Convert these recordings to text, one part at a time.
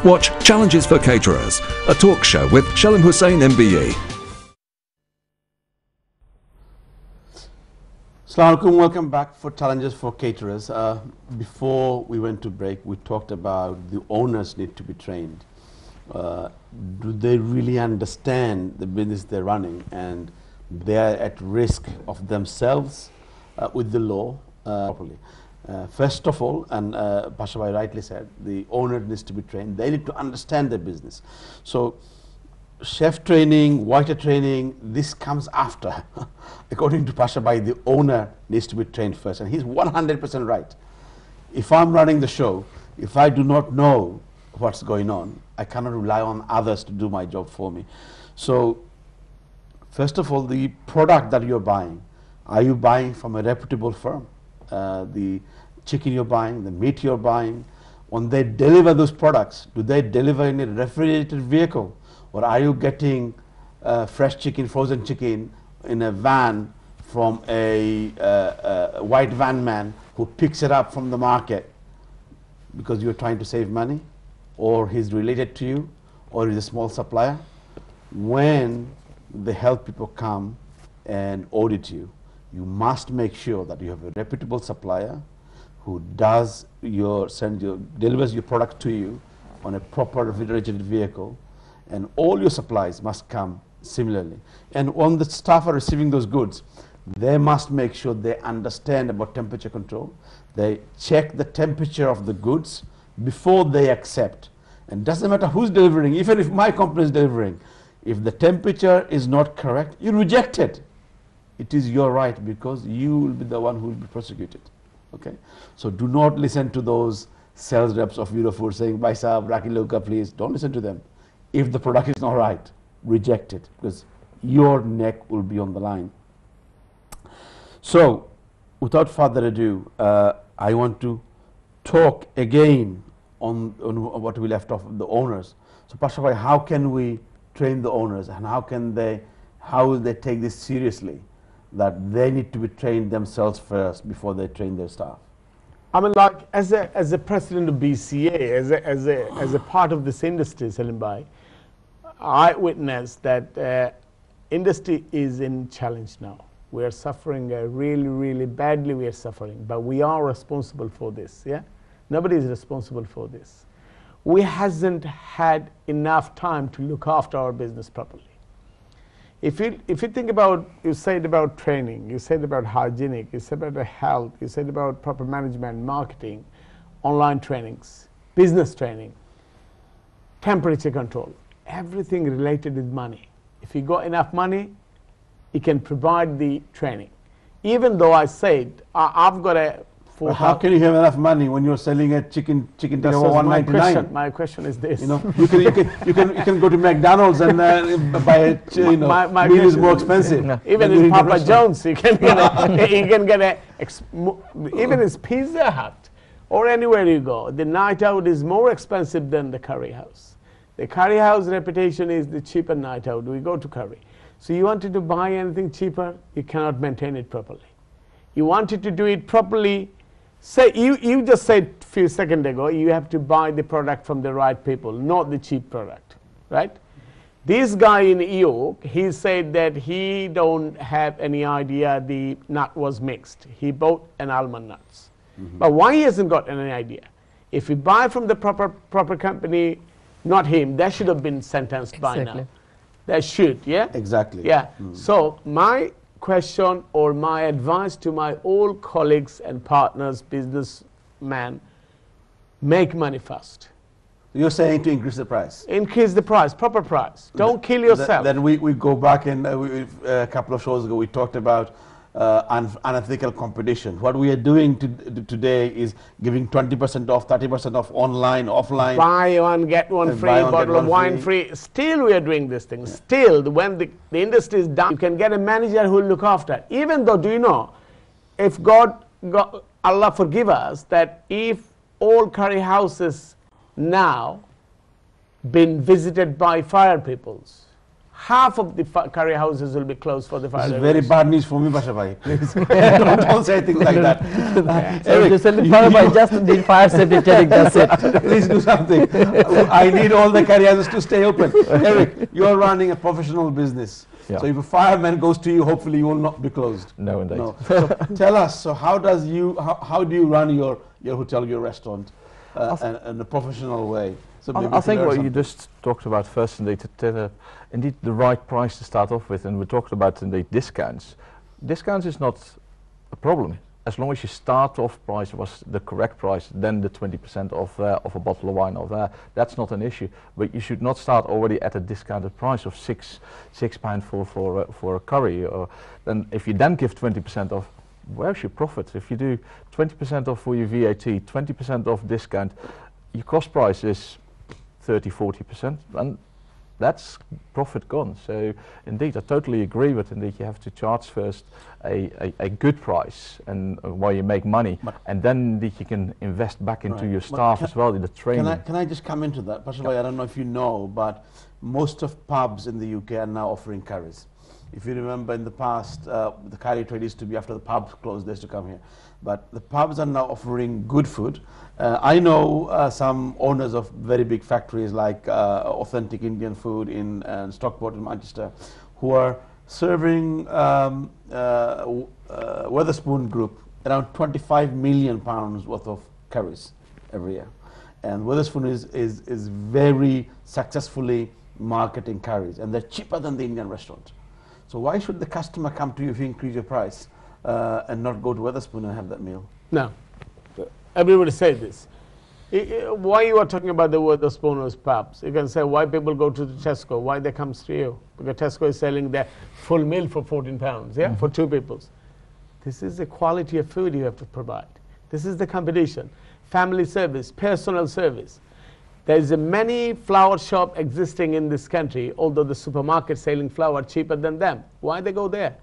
Watch Challenges for Caterers, a talk show with Shalim Hussain MBE. Assalamu alaikum, welcome back for Challenges for Caterers. Before we went to break, we talked about the owners need to be trained. Do they really understand the business they're running, and they're at risk of themselves with the law properly? First of all, and Pashabhai rightly said, the owner needs to be trained. They need to understand their business. So chef training, waiter training, this comes after. According to Pashabhai, the owner needs to be trained first, and he's 100% right. If I'm running the show, if I do not know what's going on, I cannot rely on others to do my job for me. So first of all, the product that you're buying, are you buying from a reputable firm? The chicken you're buying, the meat you're buying, when they deliver those products, do they deliver in a refrigerated vehicle, or are you getting fresh chicken, frozen chicken in a van from a white van man who picks it up from the market because you're trying to save money, or he's related to you, or he's a small supplier? When the health people come and audit you, you must make sure that you have a reputable supplier who delivers your product to you on a proper refrigerated vehicle, and all your supplies must come similarly. And when the staff are receiving those goods, they must make sure they understand about temperature control. They check the temperature of the goods before they accept. And doesn't matter who's delivering, even if my company is delivering, if the temperature is not correct, you reject it. It is your right, because you will be the one who will be prosecuted. Okay? So do not listen to those sales reps of Eurofood saying, "Bhai Sahab, Raki Loka, please." Don't listen to them. If the product is not right, reject it, because your neck will be on the line. So without further ado, I want to talk again on what we left off, the owners. So Pashabhai, how can we train the owners, and how will they take this seriously, that they need to be trained themselves first before they train their staff? I mean, like, as a president of BCA, as a part of this industry, Salim Bhai, I witnessed that industry is in challenge now. We are suffering really, really badly. We are suffering, but we are responsible for this. Yeah, nobody is responsible for this. We hasn't had enough time to look after our business properly. If you think about, you said about training, you said about hygienic, you said about health, you said about proper management, marketing, online trainings, business training, temperature control, everything related with money. If you got enough money, you can provide the training. Even though I said I've got a. But how can you have enough money when you're selling a chicken tikka for $1.99? My question is this. You know, you can go to McDonald's and buy a meal is more expensive. No. Even in Papa John's, you can get even in Pizza Hut or anywhere you go, the night out is more expensive than the curry house. The curry house reputation is the cheaper night out. We go to curry. So you wanted to buy anything cheaper, you cannot maintain it properly. You wanted to do it properly. Say you just said a few seconds ago, you have to buy the product from the right people, not the cheap product, right? This guy in York, he said that he don't have any idea the nut was mixed. He bought an almond nuts. But why he hasn't got any idea? If you buy from the proper company, not him, that should have been sentenced by now. That should, yeah? Exactly. Yeah. So my question or my advice to my old colleagues and partners, businessmen, make money first. You're saying to increase the price? Increase the price, proper price. Don't kill yourself. Then we go back, and a couple of shows ago we talked about unethical competition. What we are doing today is giving 20% off, 30% off online, offline. Buy one, get one free, bottle of wine free. Still we are doing this thing. Yeah. Still, when the industry is done, you can get a manager who will look after it. Even though, do you know, if Allah forgive us, that if all curry houses now been visited by fire peoples, half of the curry houses will be closed for the fire. This is very bad news for me, Basha bhai. Please don't say things like that. Eric, just need fire safety training, that's it. Please do something. I need all the curry houses to stay open. Eric, you are running a professional business. Yeah. So if a fireman goes to you, hopefully you will not be closed. No, indeed. No. So tell us, so how do you run your hotel, your restaurant in a professional way? So I think what you just talked about first, indeed, indeed the right price to start off with, and we talked about indeed discounts. Discounts is not a problem. As long as your start off price was the correct price, then the 20% of a bottle of wine of there, that's not an issue. But you should not start already at a discounted price of £6 for a curry. Or then if you then give 20% off, where's your profit? If you do 20% off for your VAT, 20% off discount, your cost price is 30–40%, and that's profit gone. So indeed, I totally agree with indeed you have to charge first a good price and while you make money, and then indeed you can invest back into your staff as well in the training. Can I just come into that? Pasha, I don't know if you know, but most of pubs in the UK are now offering curries. If you remember in the past, the curry trade used to be after the pubs closed, they used to come here. But the pubs are now offering good food. I know some owners of very big factories like Authentic Indian Food in Stockport in Manchester, who are serving Wetherspoon Group around £25 million worth of curries every year. And Wetherspoon is very successfully marketing curries, and they're cheaper than the Indian restaurant. So why should the customer come to you if you increase your price and not go to Wetherspoon and have that meal? No. Everybody says this. Why you are talking about the Wetherspoon's pubs? You can say why people go to the Tesco, why they come to you. Because Tesco is selling their full meal for £14, yeah, for 2 people. This is the quality of food you have to provide. This is the competition. Family service, personal service. There is a many flower shop existing in this country, although the supermarket selling flour cheaper than them. Why they go there?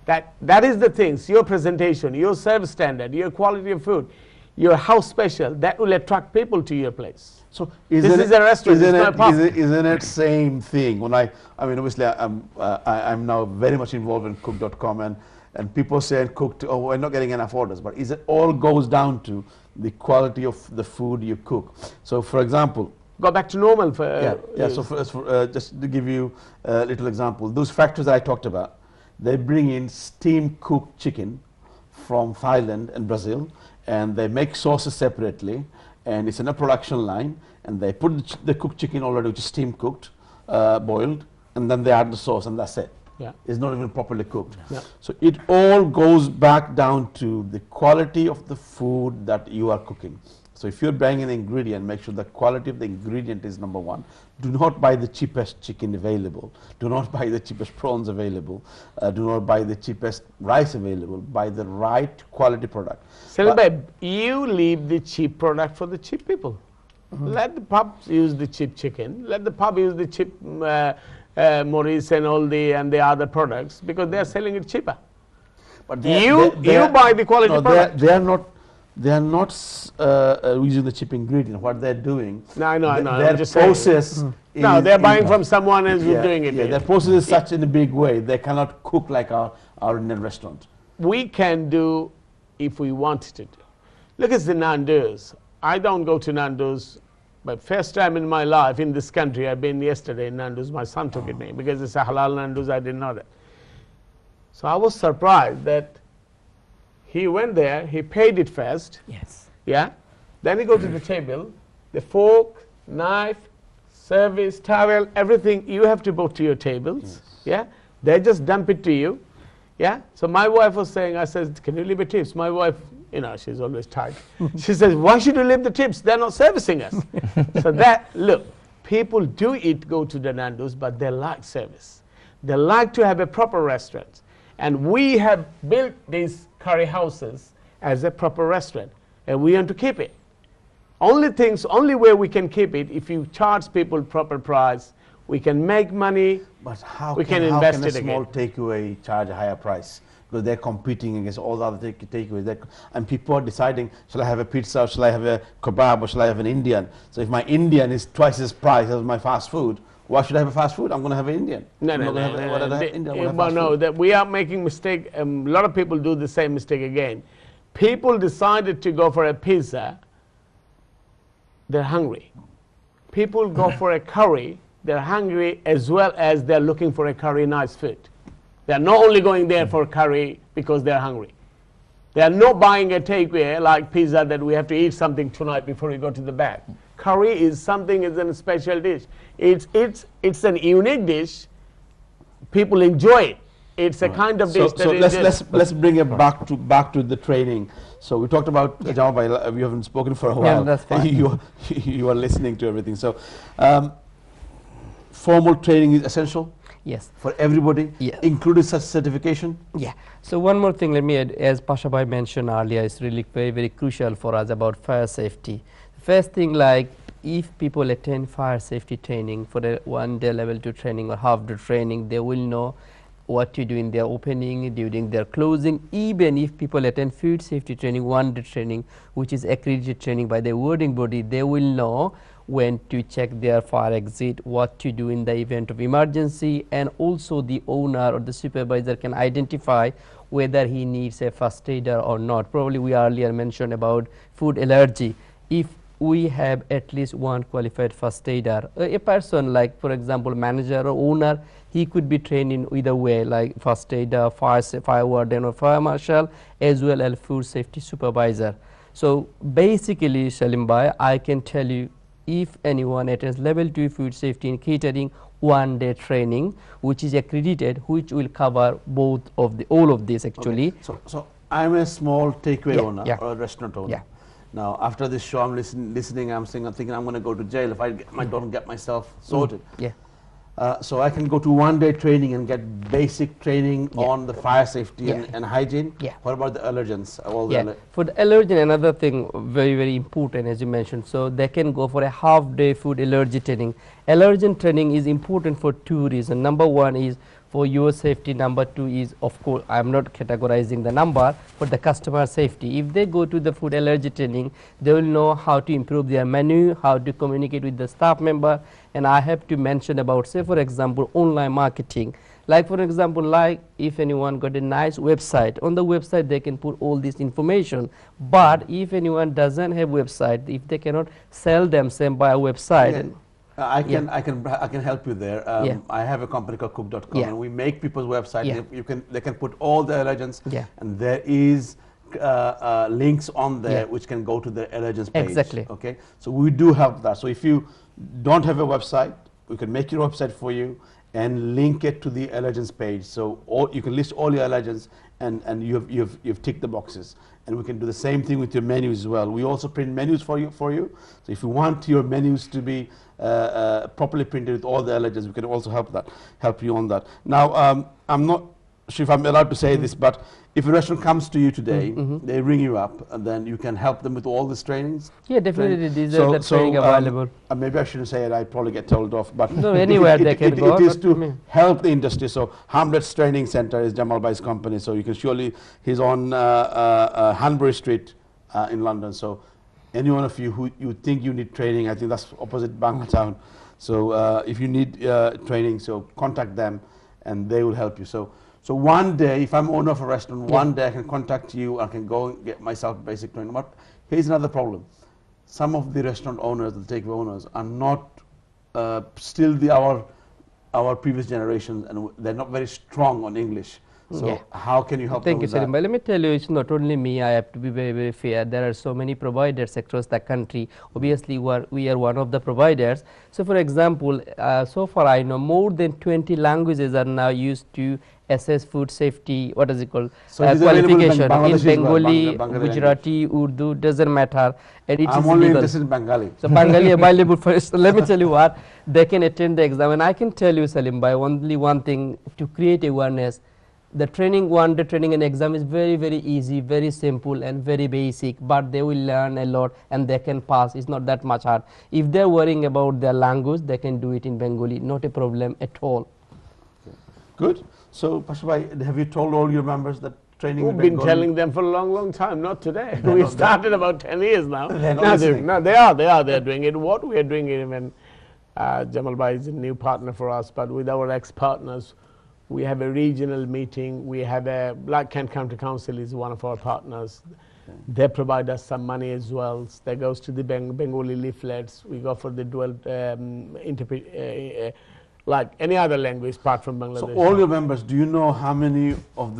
That is the things, your presentation, your service standard, your quality of food, your house special, that will attract people to your place. So this is a restaurant, it's not a pub. Isn't it same thing? When I mean, obviously, I'm now very much involved in Cook.com, and people say in Cook, oh, we're not getting enough orders. But it all goes down to the quality of the food you cook. So, for example, go back to normal. So, just to give you a little example, those factories that I talked about, they bring in steam cooked chicken from Thailand and Brazil, and they make sauces separately, and it's in a production line, and they put the cooked chicken already, which is steam cooked, boiled, and then they add the sauce, and that's it. Yeah. It's not even properly cooked. Yeah. So it all goes back down to the quality of the food that you are cooking. So if you're buying an ingredient, make sure the quality of the ingredient is number one. Do not buy the cheapest chicken available. Do not buy the cheapest prawns available. Do not buy the cheapest rice available. Buy the right quality product. Salim, you leave the cheap product for the cheap people. Let the pubs use the cheap chicken. Let the pub use the cheap Maurice and all the other products, because they are selling it cheaper. But you buy the quality product. They are not using the cheap ingredient. What they're doing, I know. Their process. No, they're buying from someone else who's doing it. Yeah, their process is such in a big way. They cannot cook like our Indian restaurant. We can do if we wanted to do. Look at the Nando's. I don't go to Nando's, but first time in my life in this country, I've been yesterday in Nando's. My son took it me because it's a halal Nando's. I didn't know that. So I was surprised that he went there, he paid it first. Yes. Yeah. Then he go to the table, the fork, knife, service, towel, everything you have to put to your tables. Yes. Yeah. They just dump it to you. Yeah. So my wife was saying, I said, can you leave the tips? My wife, you know, she's always tight. She says, why should you leave the tips? They're not servicing us. So that, look, people do go to the Nando's, but they like service. They like to have a proper restaurant. And we have built these curry houses as a proper restaurant, and we want to keep it. Only way we can keep it, if you charge people proper price, we can make money. But how we can invest a it small again. takeaway charge a higher price? Because they're competing against all the other takeaways. And people are deciding, shall I have a pizza, or shall I have a kebab, or shall I have an Indian? So if my Indian is twice as price as my fast food, Why should I have a fast food? I'm going to have an Indian. No, I'm no, not gonna no, have no, what no. I have Indian, I'm gonna have fast no, food. that we are making mistake. A lot of people do the same mistake again. People decided to go for a pizza. They're hungry. People go for a curry. They're hungry as well as they're looking for a curry nice food. They're not only going there for curry because they're hungry. They are not buying a takeaway like pizza that we have to eat something tonight before we go to the bed. Curry is something, is a special dish. It's an unique dish. People enjoy it. It's a kind of dish So that let's bring it back to the training. So we talked about Jamal Bhai, we haven't spoken for a while. that's fine. You are listening to everything. So formal training is essential Yes. for everybody, Yes. including such certification. Yeah. So one more thing, let me add, as Pasha Bhai mentioned earlier, it's really very, very crucial for us about fire safety. First thing, like if people attend fire safety training for the 1 day level 2 training or half day training, they will know what to do in their opening, during their closing. Even if people attend food safety training, 1 day training, which is accredited training by the awarding body, they will know when to check their fire exit, what to do in the event of emergency, and also the owner or the supervisor can identify whether he needs a first aider or not. Probably we earlier mentioned about food allergy. If we have at least one qualified first aider, a person like, for example, manager or owner, he could be trained in either way, like first aider, fire warden or fire marshal, as well as food safety supervisor. So basically, Salim Bhai, I can tell you, if anyone attends level 2 food safety and catering 1 day training, which is accredited, which will cover both of the all of this actually. Okay. So I'm a small takeaway Yeah, owner yeah. or a restaurant owner. Yeah. Now after this show, I'm listening. I'm thinking I'm going to go to jail if I don't get myself sorted. Yeah. So I can go to 1 day training and get basic training Yeah. on the fire safety Yeah. and hygiene. Yeah. What about the allergens? All Yeah, the for the allergen, another thing very, very important, as you mentioned, so they can go for a half day food allergy training. Allergen training is important for 2 reasons. Number 1 is for your safety. Number 2 is, of course, I am not categorizing the number, for the customer safety. If they go to the food allergy training, they will know how to improve their menu, how to communicate with the staff member. And I have to mention about, say for example, online marketing. Like for example, like if anyone got a nice website, on the website they can put all this information. But if anyone doesn't have website, if they cannot sell themselves by a website, Yeah. I can help you there. Yeah. I have a company called cook.com, Yeah. and we make people's website. Yeah. They can put all the allergens, Yeah. and there is links on there Yeah. which can go to the allergens page. Exactly. Okay, so we do help that. So if you don't have a website, we can make your website for you and link it to the allergens page. So you can list all your allergens, and you've ticked the boxes. And we can do the same thing with your menus as well. We also print menus for you. So if you want your menus to be properly printed with all the allergens, we can also help you on that. Now, I'm not sure if I'm allowed to say this, but if a restaurant comes to you today, they ring you up, and then you can help them with all these trainings. yeah, definitely these are the training available. Maybe I shouldn't say it. I probably get told off. But No, anywhere they can go, It is not to me. help the industry. So Hamlet's Training Center is Jamal Bhai's company. So you can surely, he's on Hanbury Street in London. So any one of you who you think you need training, I think that's opposite Bangkok. So if you need training, so contact them, and they will help you. So one day, if I'm owner of a restaurant, one day I can contact you, I can go and get myself basic training. But here's another problem. Some of the restaurant owners, the takeaway owners, are not still our previous generations, and they're not very strong on English. So Yeah. how can you help Thank them you, with that? Salim. But let me tell you, it's not only me. I have to be very, very fair. There are so many providers across the country. Obviously, we are one of the providers. So, for example, so far I know more than 20 languages are now used to assess food safety. What is it called? So it is available in qualification in Bangladeshi as well, Bengali, Bengali Gujarati, Urdu, doesn't matter. And it I'm is only legal. interested in Bengali. So Bengali available for. So let me tell you what, they can attend the exam, and I can tell you, Salim, by only one thing, to create awareness. The training, 1 day training and exam is very, very easy, very simple and very basic, but they will learn a lot and they can pass. It's not that much hard. If they're worrying about their language, they can do it in Bengali, not a problem at all. Good. So, Pasha Bhai, have you told all your members that training We've in been Bengali- telling them for a long, long time, not today. We started about 10 years now. They're not No, listening. they're doing it. What we are doing it even Jamal Bhai is a new partner for us, but with our ex-partners, we have a regional meeting. We have a Black Kent County Council is one of our partners. Okay. They provide us some money as well. That goes to the Bengali leaflets. We go for the dual like any other language apart from Bangladesh. So all your members, do you know how many of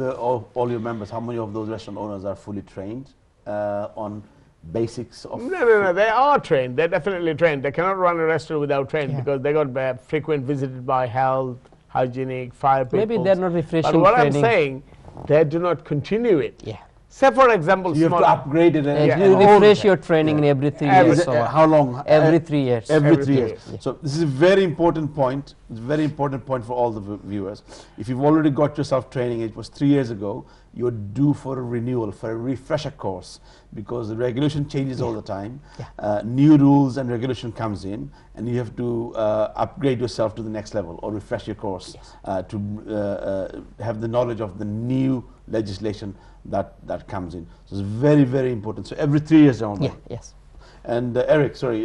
all your members, how many of those restaurant owners are fully trained on basics of? No, they are trained. They're definitely trained. They cannot run a restaurant without training because they got frequent visited by health, hygienic, fire people. Maybe they're not refreshing But what training. I'm saying, they do not continue it. Yeah. Say for example, you have to upgrade it. You refresh your training in every 3 years. How long? Every 3 years. Every 3 years. Yeah. So this is a very important point. It's a very important point for all the viewers. If you've already got yourself training, it was 3 years ago, you're due for a renewal, for a refresher course, because the regulation changes all the time. Yeah. New rules and regulation comes in, and you have to upgrade yourself to the next level or refresh your course to have the knowledge of the new legislation that comes in. So it's very, very important. So every 3 years only. Yeah. Yes. And Eric, sorry,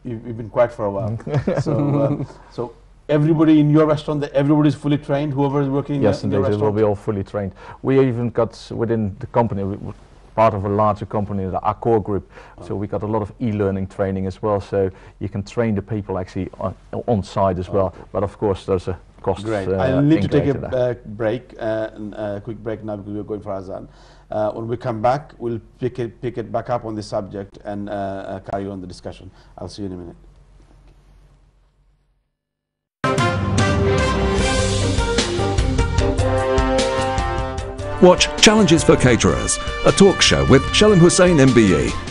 you've been quiet for a while. So everybody in your restaurant, everybody is fully trained, whoever is working in your restaurant? Yes, indeed, they will be all fully trained. We even got within the company, we're part of a larger company, the Accor Group, so we got a lot of e-learning training as well, so you can train the people actually on site as well, but of course there's a cost. Great. I need to take a break, a quick break now because we're going for Azan. When we come back, we'll pick it back up on this subject and carry on the discussion. I'll see you in a minute. Watch Challenges for Caterers, a talk show with Shalim Hussain MBE.